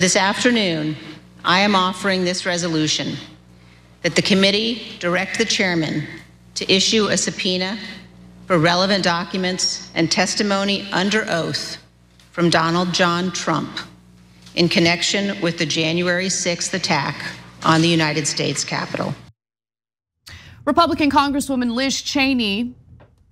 This afternoon, I am offering this resolution that the committee direct the chairman to issue a subpoena for relevant documents and testimony under oath from Donald John Trump in connection with the January 6th attack on the United States Capitol. Republican Congresswoman Liz Cheney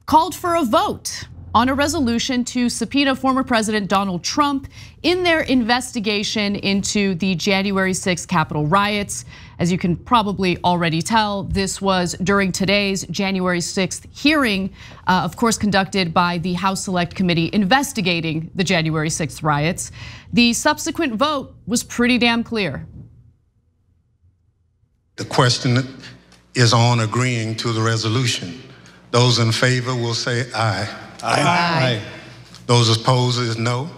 called for a vote on a resolution to subpoena former President Donald Trump in their investigation into the January 6th Capitol riots. As you can probably already tell, this was during today's January 6th hearing, of course, conducted by the House Select Committee investigating the January 6th riots. The subsequent vote was pretty damn clear. The question is on agreeing to the resolution. Those in favor will say aye. Aye. Those opposed is no.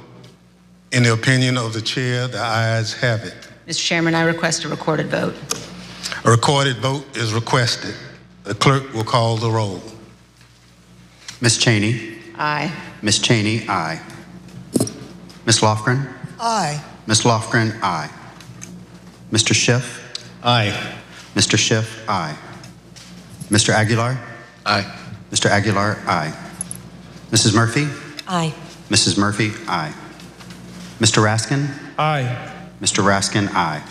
In the opinion of the chair, the ayes have it. Mr. Chairman, I request a recorded vote. A recorded vote is requested. The clerk will call the roll. Ms. Cheney. Aye. Ms. Cheney, aye. Ms. Lofgren. Aye. Ms. Lofgren, aye. Mr. Schiff. Aye. Mr. Schiff, aye. Mr. Aguilar. Aye. Mr. Aguilar, aye. Mrs. Murphy. Aye. Mrs. Murphy, aye. Mr. Raskin. Aye. Mr. Raskin, aye.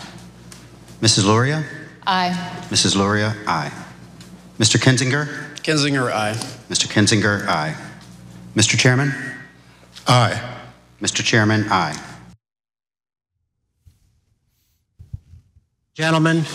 Mrs. Luria. Aye. Mrs. Luria, aye. Mr. Kinzinger. Kinzinger, aye. Mr. Kinzinger, aye. Mr. Chairman. Aye. Mr. Chairman, aye. Gentlemen,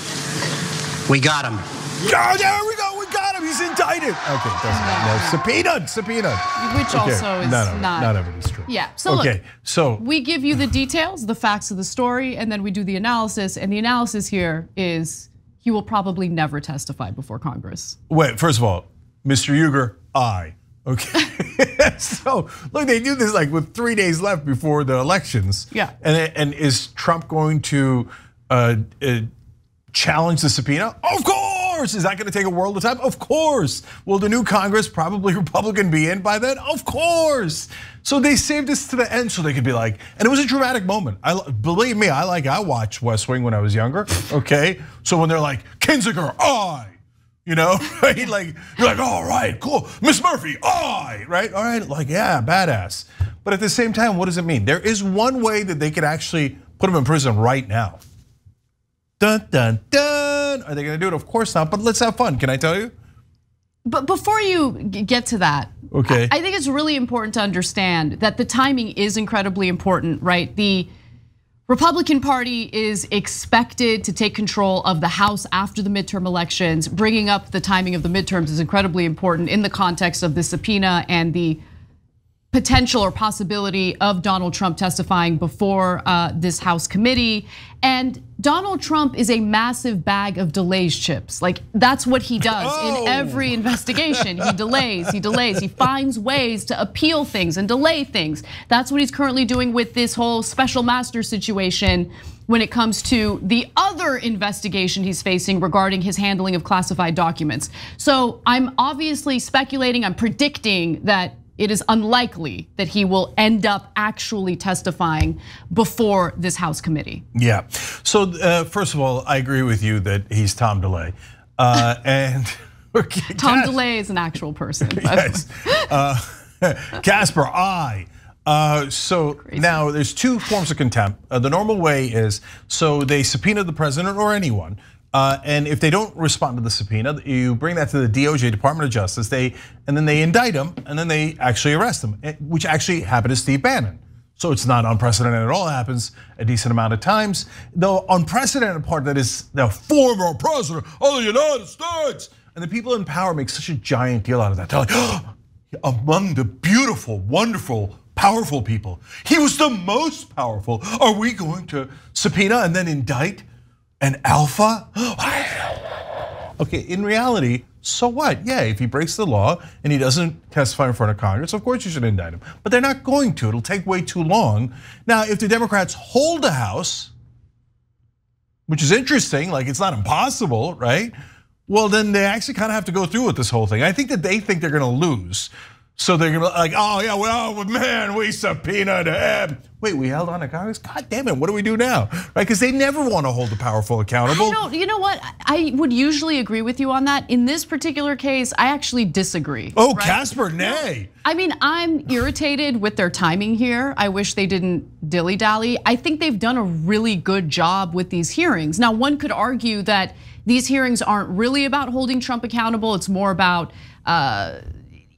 we got him. Oh, there we go. We got him. He's indicted. Okay, doesn't subpoenaed. Which also is none of it is true. Yeah. So okay, look, so we give you the details, the facts of the story, and then we do the analysis. And the analysis here is he will probably never testify before Congress. wait. First of all, Mr. Uygur, aye. Okay. So look, they do this like with 3 days left before the elections. Yeah. And is Trump going to challenge the subpoena? Of course. Is that going to take a world of time? Of course. Will the new Congress, probably Republican, be in by then? Of course. So they saved this to the end so they could be like, and it was a dramatic moment. Believe me, I watched West Wing when I was younger. Okay, so when they're like Kinzinger, aye, right? Like you're like, all right, cool. Miss Murphy, aye, right? All right, like yeah, badass. But at the same time, what does it mean? There is one way that they could actually put him in prison right now. Dun, dun, dun. Are they gonna do it? Of course not, but let's have fun. Can I tell you? But before you get to that, okay. I think it's really important to understand that the timing is incredibly important, right? The Republican Party is expected to take control of the House after the midterm elections. Bringing up the timing of the midterms is incredibly important in the context of the subpoena and the potential or possibility of Donald Trump testifying before this House committee. And Donald Trump is a massive bag of delays chips. Like that's what he does in every investigation. He delays, he finds ways to appeal things and delay things. That's what he's currently doing with this whole special master situation when it comes to the other investigation he's facing regarding his handling of classified documents. So I'm obviously speculating, I'm predicting that it is unlikely that he will end up actually testifying before this House committee. Yeah, so first of all, I agree with you that he's Tom DeLay. And okay, Tom DeLay is an actual person. Yes, Casper, aye. So crazy. Now there's two forms of contempt. The normal way is, so they subpoena the president or anyone, and if they don't respond to the subpoena, you bring that to the DOJ, Department of Justice, and then they indict them, and then they actually arrest them, which actually happened to Steve Bannon. So it's not unprecedented at all, it happens a decent amount of times. The unprecedented part that is the former president of the United States, and the people in power make such a giant deal out of that. They're like, oh, among the beautiful, wonderful, powerful people, he was the most powerful. Are we going to subpoena and then indict an alpha? Okay, in reality, so what? Yeah, if he breaks the law and he doesn't testify in front of Congress, of course you should indict him. But they're not going to, it'll take way too long. Now, if the Democrats hold the House, which is interesting, like it's not impossible, right? Well, then they actually kind of have to go through with this whole thing. I think that they think they're gonna lose. So they're gonna be like, oh yeah, well, man, we subpoenaed him. Wait, we held on to Congress? God damn it, what do we do now? Right, because they never want to hold the powerful accountable. You know what? I would usually agree with you on that. In this particular case, I actually disagree. Oh, right? Casper, nay. I mean, I'm irritated with their timing here. I wish they didn't dilly-dally. I think they've done a really good job with these hearings. Now, one could argue that these hearings aren't really about holding Trump accountable. It's more about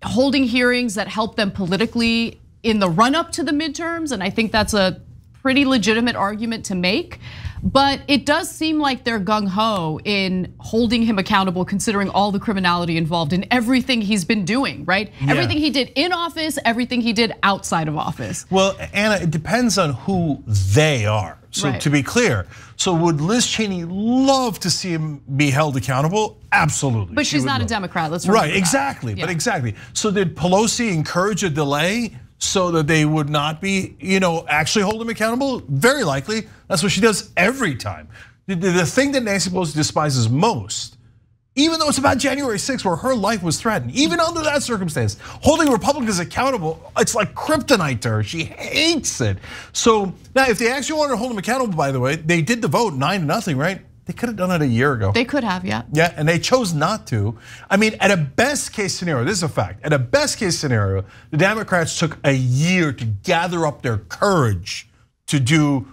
holding hearings that help them politically in the run up to the midterms. And I think that's a pretty legitimate argument to make. But it does seem like they're gung-ho in holding him accountable, considering all the criminality involved in everything he's been doing, right? Yeah. Everything he did in office, everything he did outside of office. Well, Anna, it depends on who they are. So to be clear, so would Liz Cheney love to see him be held accountable? Absolutely. But she's not a Democrat, let's remember that. Right, exactly, but exactly. So did Pelosi encourage a delay so that they would not be, actually hold him accountable? Very likely, that's what she does every time. The thing that Nancy Pelosi despises most, even though it's about January 6th where her life was threatened, even under that circumstance, holding Republicans accountable, it's like kryptonite to her. She hates it. So now if they actually wanted to hold him accountable, by the way, they did the vote 9-0, right? They could have done it a year ago. They could have, yeah. Yeah, and they chose not to. I mean, at a best case scenario, this is a fact. At a best case scenario, the Democrats took a year to gather up their courage to do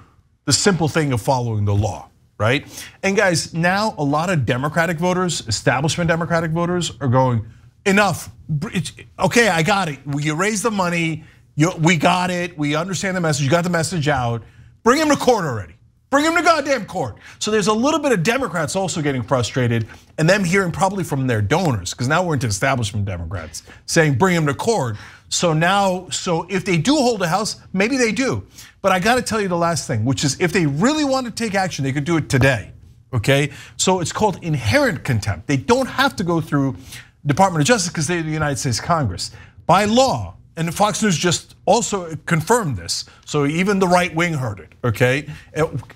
the simple thing of following the law, right? And guys, now a lot of Democratic voters, establishment Democratic voters are going, enough, okay, I got it. You raised the money, we got it, we understand the message, you got the message out. Bring him to court already. Bring him to goddamn court. So there's a little bit of Democrats also getting frustrated and them hearing probably from their donors, because now we're into establishment Democrats saying bring him to court. So now, if they do hold a House, maybe they do. But I gotta tell you the last thing, which is if they really want to take action, they could do it today, okay? So it's called inherent contempt. They don't have to go through Department of Justice because they're the United States Congress. By law, and Fox News just also confirmed this. So even the right wing heard it, okay?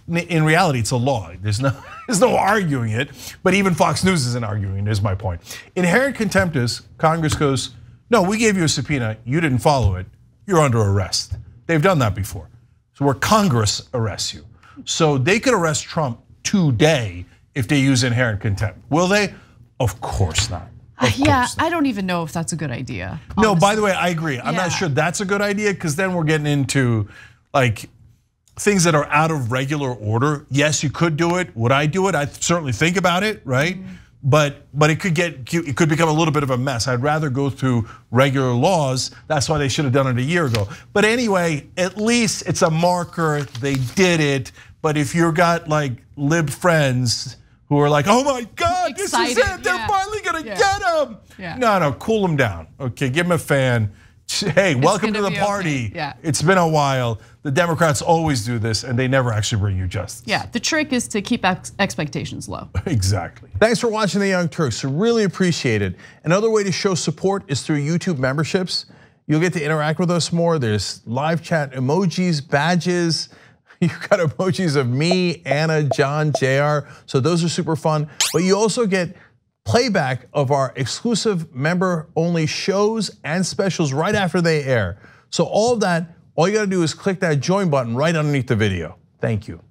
In reality, it's a law. There's no arguing it, but even Fox News isn't arguing it, is my point. Inherent contempt is Congress goes, no, we gave you a subpoena, you didn't follow it, you're under arrest. They've done that before. So where Congress arrests you. So they could arrest Trump today if they use inherent contempt. Will they? Of course not. Yeah, I don't even know if that's a good idea. Honestly. No, by the way, I agree. I'm not sure that's a good idea because then we're getting into like things that are out of regular order. Yes, you could do it. Would I do it? I certainly think about it, right? But it could become a little bit of a mess. I'd rather go through regular laws. That's why they should have done it a year ago. But anyway, at least it's a marker. They did it. But if you've got like lib friends who are like, oh my God, excited, this is it. They're finally gonna get him. No, cool them down. Okay, give him a fan. Hey, welcome to the party. Okay. Yeah. It's been a while. The Democrats always do this and they never actually bring you justice. Yeah, the trick is to keep expectations low. Exactly. Thanks for watching The Young Turks, really appreciate it. Another way to show support is through YouTube memberships. You'll get to interact with us more. There's live chat emojis, badges. You've got emojis of me, Anna, John, JR, so those are super fun. But you also get playback of our exclusive member-only shows and specials right after they air. So all of that, all you gotta do is click that join button right underneath the video. Thank you.